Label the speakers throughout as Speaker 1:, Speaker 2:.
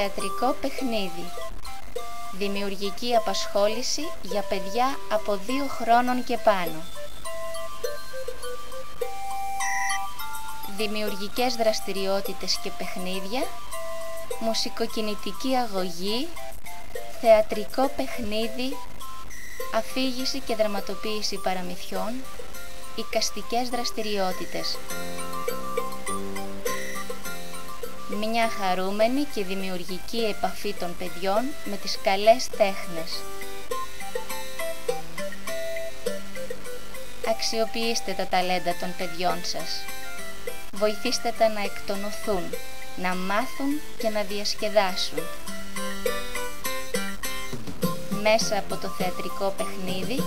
Speaker 1: Θεατρικό παιχνίδι. Δημιουργική απασχόληση για παιδιά από 2 χρόνων και πάνω. Δημιουργικές δραστηριότητες και παιχνίδια, μουσικοκινητική αγωγή, θεατρικό παιχνίδι, αφήγηση και δραματοποίηση παραμυθιών, εικαστικές δραστηριότητες. Μια χαρούμενη και δημιουργική επαφή των παιδιών με τις καλές τέχνες. Αξιοποιήστε τα ταλέντα των παιδιών σας. Βοηθήστε τα να εκτονωθούν, να μάθουν και να διασκεδάσουν. Μέσα από το θεατρικό παιχνίδι,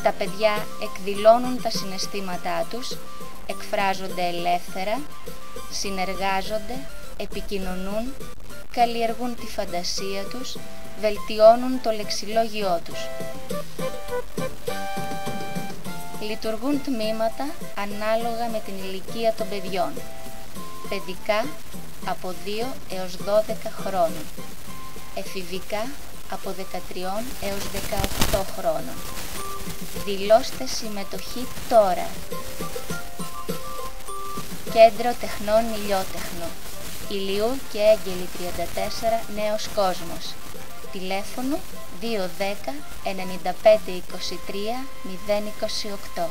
Speaker 1: τα παιδιά εκδηλώνουν τα συναισθήματά τους, εκφράζονται ελεύθερα, συνεργάζονται, επικοινωνούν, καλλιεργούν τη φαντασία τους, βελτιώνουν το λεξιλόγιό τους. Λειτουργούν τμήματα ανάλογα με την ηλικία των παιδιών. Παιδικά από 2 έως 12 χρόνων. Εφηβικά από 13 έως 18 χρόνων. Δηλώστε συμμετοχή τώρα. Κέντρο Τεχνών Ηλιότεχνο. Ηλιού και Έγγελη 34, Νέος Κόσμος. Τηλέφωνο 210 95 23 028.